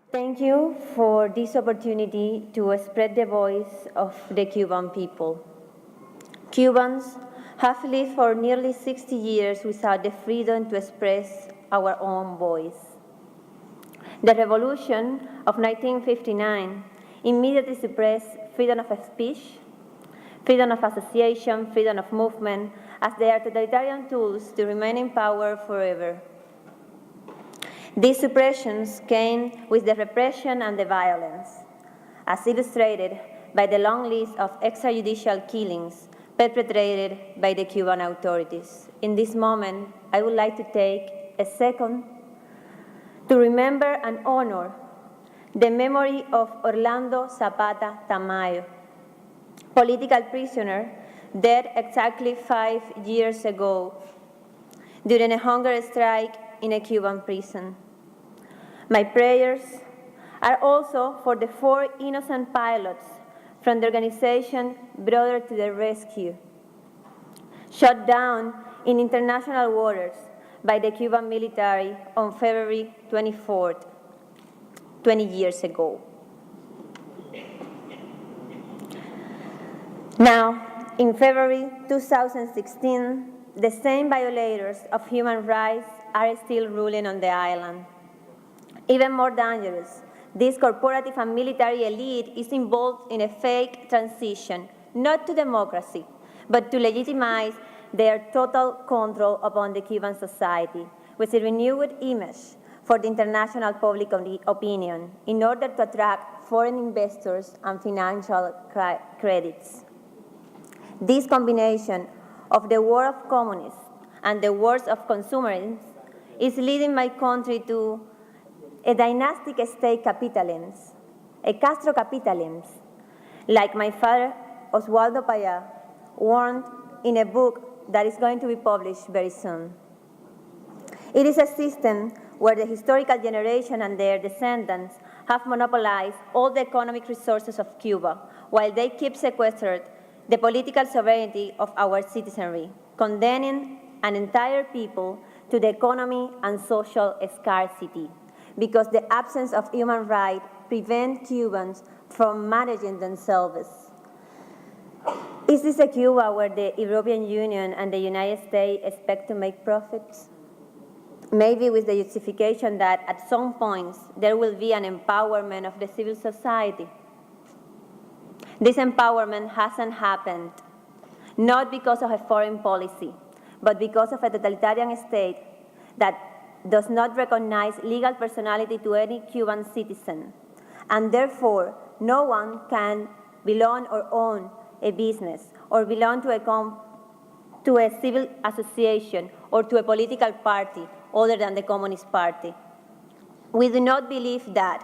Thank you for this opportunity to spread the voice of the Cuban people. Cubans have lived for nearly 60 years without the freedom to express our own voice. The revolution of 1959 immediately suppressed freedom of speech, freedom of association, freedom of movement, as they are totalitarian tools to remain in power forever. These suppressions came with the repression and the violence, as illustrated by the long list of extrajudicial killings perpetrated by the Cuban authorities. In this moment, I would like to take a second to remember and honor the memory of Orlando Zapata Tamayo, political prisoner dead exactly 5 years ago during a hunger strike in a Cuban prison. My prayers are also for the 4 innocent pilots from the organization Brother to the Rescue, shot down in international waters by the Cuban military on February 24th, 20 years ago. Now, in February 2016, the same violators of human rights are still ruling on the island. Even more dangerous, this corporative and military elite is involved in a fake transition, not to democracy, but to legitimize their total control upon the Cuban society, with a renewed image for the international public opinion in order to attract foreign investors and financial credits. This combination of the war of communists and the wars of consumerism is leading my country to a dynastic state capitalism, a Castro capitalism, like my father, Oswaldo Payá, warned in a book that is going to be published very soon. It is a system where the historical generation and their descendants have monopolized all the economic resources of Cuba, while they keep sequestered the political sovereignty of our citizenry, condemning an entire people to the economy and social scarcity, because the absence of human rights prevents Cubans from managing themselves. Is this a Cuba where the European Union and the United States expect to make profits? Maybe with the justification that at some points there will be an empowerment of the civil society. This empowerment hasn't happened, not because of a foreign policy, but because of a totalitarian state that does not recognize legal personality to any Cuban citizen, and therefore no one can belong or own a business or belong to a civil association or to a political party other than the Communist Party. We do not believe that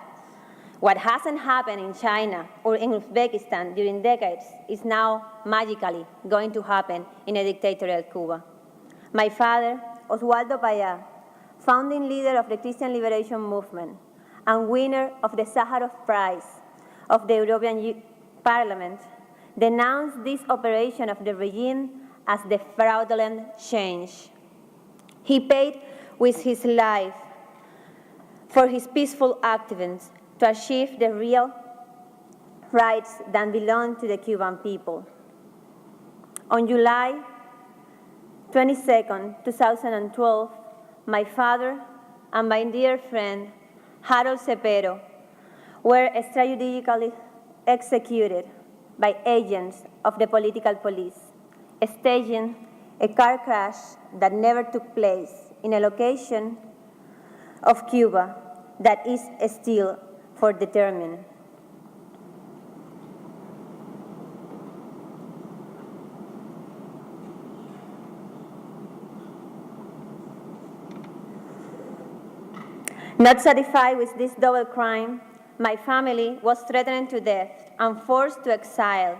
what hasn't happened in China or in Uzbekistan during decades is now magically going to happen in a dictatorial Cuba. My father, Oswaldo Payá, founding leader of the Christian Liberation Movement and winner of the Sakharov Prize of the European Parliament, denounced this operation of the regime as the fraudulent change. He paid with his life for his peaceful activism to achieve the real rights that belong to the Cuban people. On July 22, 2012, my father and my dear friend, Harold Cepero, were extrajudicially executed by agents of the political police, staging a car crash that never took place in a location of Cuba that is still for determined. Not satisfied with this double crime, my family was threatened to death and forced to exile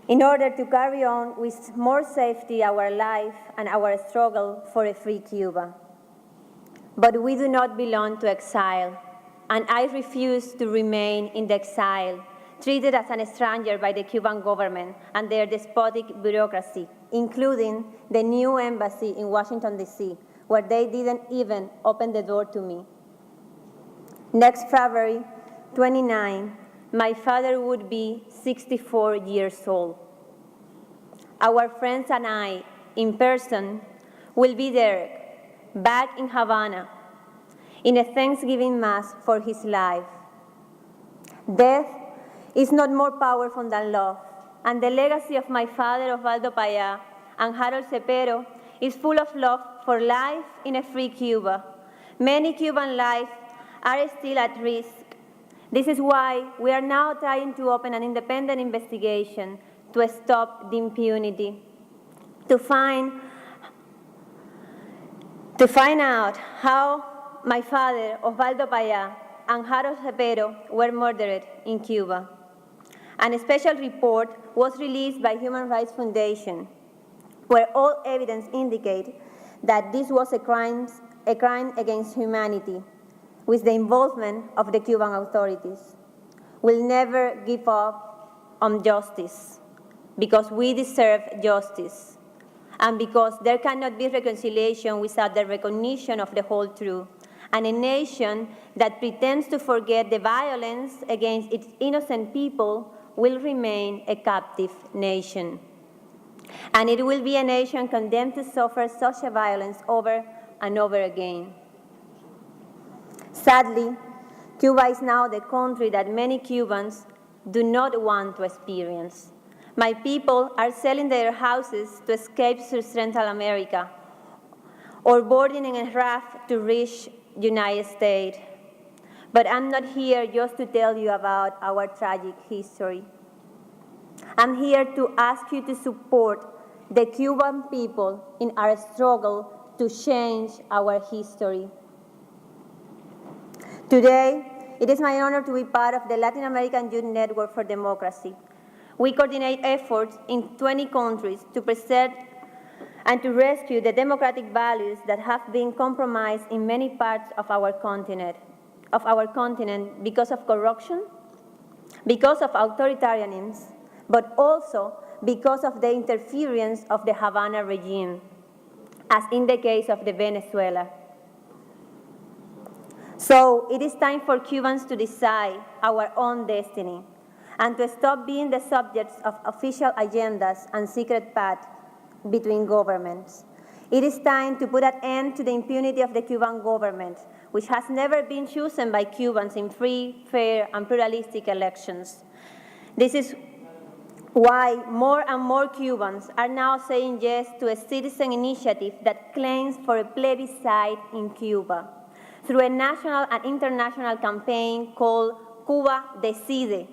in order to carry on with more safety our life and our struggle for a free Cuba. But we do not belong to exile, and I refuse to remain in the exile, treated as an stranger by the Cuban government and their despotic bureaucracy, including the new embassy in Washington, D.C., where they didn't even open the door to me. Next February 29, my father would be 64 years old. Our friends and I, in person, will be there, back in Havana, in a Thanksgiving Mass for his life. Death is not more powerful than love, and the legacy of my father, Osvaldo Payá, and Harold Cepero is full of love for life in a free Cuba. Many Cuban lives are still at risk. This is why we are now trying to open an independent investigation to stop the impunity, to find out how my father, Osvaldo Payá, and Harold Cepero were murdered in Cuba. And a special report was released by Human Rights Foundation, where all evidence indicates that this was a crime against humanity, with the involvement of the Cuban authorities. We'll never give up on justice, because we deserve justice, and because there cannot be reconciliation without the recognition of the whole truth. And a nation that pretends to forget the violence against its innocent people will remain a captive nation. And it will be a nation condemned to suffer such a violence over and over again. Sadly, Cuba is now the country that many Cubans do not want to experience. My people are selling their houses to escape to Central America, or boarding in a raft to reach United States. But I'm not here just to tell you about our tragic history. I'm here to ask you to support the Cuban people in our struggle to change our history. Today, it is my honor to be part of the Latin American Youth Network for Democracy. We coordinate efforts in 20 countries to preserve and to rescue the democratic values that have been compromised in many parts of our continent because of corruption, because of authoritarianism, but also because of the interference of the Havana regime, as in the case of the Venezuela. So it is time for Cubans to decide our own destiny and to stop being the subjects of official agendas and secret paths between governments. It is time to put an end to the impunity of the Cuban government, which has never been chosen by Cubans in free, fair, and pluralistic elections. This is why more and more Cubans are now saying yes to a citizen initiative that claims for a plebiscite in Cuba through a national and international campaign called Cuba Decide.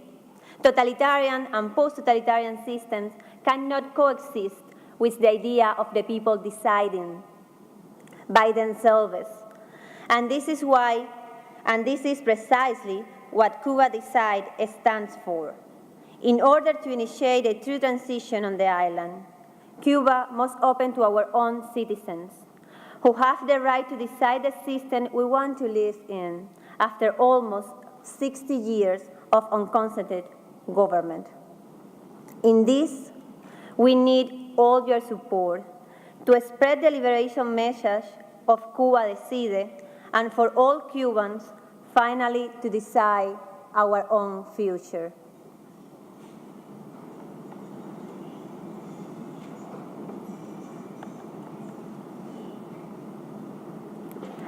Totalitarian and post-totalitarian systems cannot coexist with the idea of the people deciding by themselves. And this is precisely what Cuba Decide stands for. In order to initiate a true transition on the island, Cuba must open to our own citizens, who have the right to decide the system we want to live in after almost 60 years of unconsulted government. In this, we need all your support to spread the liberation message of Cuba Decide and for all Cubans finally to decide our own future.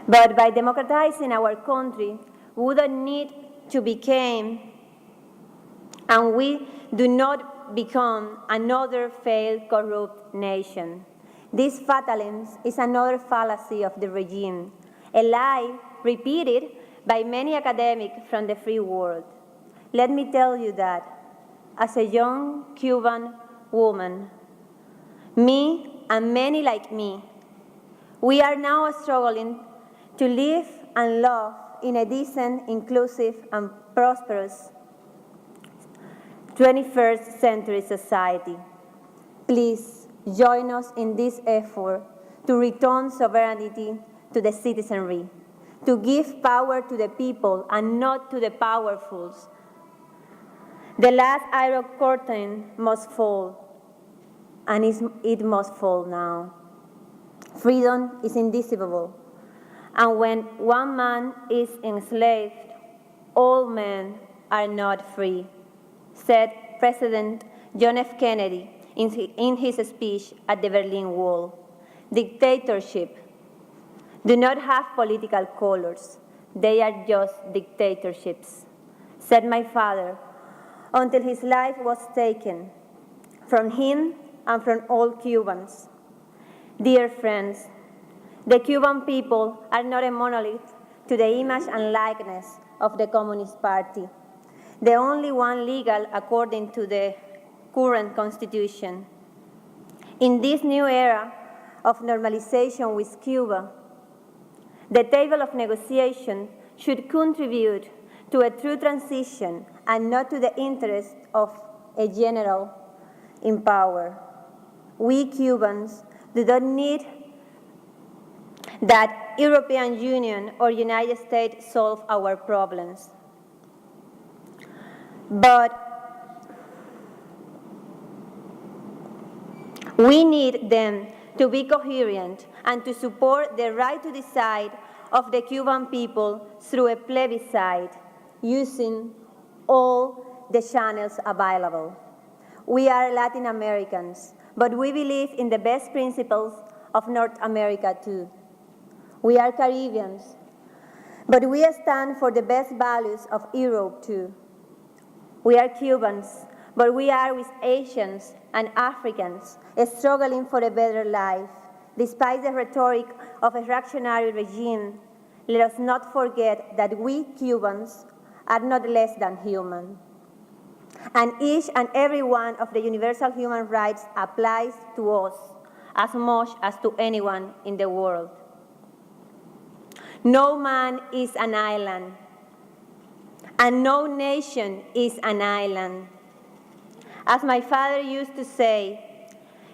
But by democratizing our country, we don't need to become, and we do not become another failed, corrupt nation. This fatalism is another fallacy of the regime, a lie repeated by many academics from the free world. Let me tell you that, as a young Cuban woman, me and many like me, we are now struggling to live and love in a decent, inclusive, and prosperous 21st century society. Please join us in this effort to return sovereignty to the citizenry, to give power to the people and not to the powerful. The last iron curtain must fall, and it must fall now. Freedom is indivisible, and when one man is enslaved, All men are not free, said President John F. Kennedy in his speech at the Berlin Wall. Dictatorship do not have political colors. They are just dictatorships, said my father, until his life was taken from him and from all Cubans. Dear friends, the Cuban people are not a monolith to the image and likeness of the Communist Party, the only one legal according to the current constitution. In this new era of normalization with Cuba, the table of negotiation should contribute to a true transition and not to the interest of a general in power. We Cubans do not need that European Union or United States solve our problems. But we need them to be coherent and to support the right to decide of the Cuban people through a plebiscite using all the channels available. We are Latin Americans, but we believe in the best principles of North America too. We are Caribbeans, but we stand for the best values of Europe too. We are Cubans, but we are with Asians and Africans struggling for a better life. Despite the rhetoric of a reactionary regime, let us not forget that we Cubans are not less than human. And each and every one of the universal human rights applies to us as much as to anyone in the world. No man is an island, and no nation is an island. As my father used to say,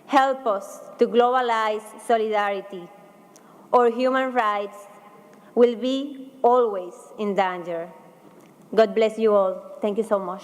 help us to globalize solidarity, or human rights will be always in danger. God bless you all. Thank you so much.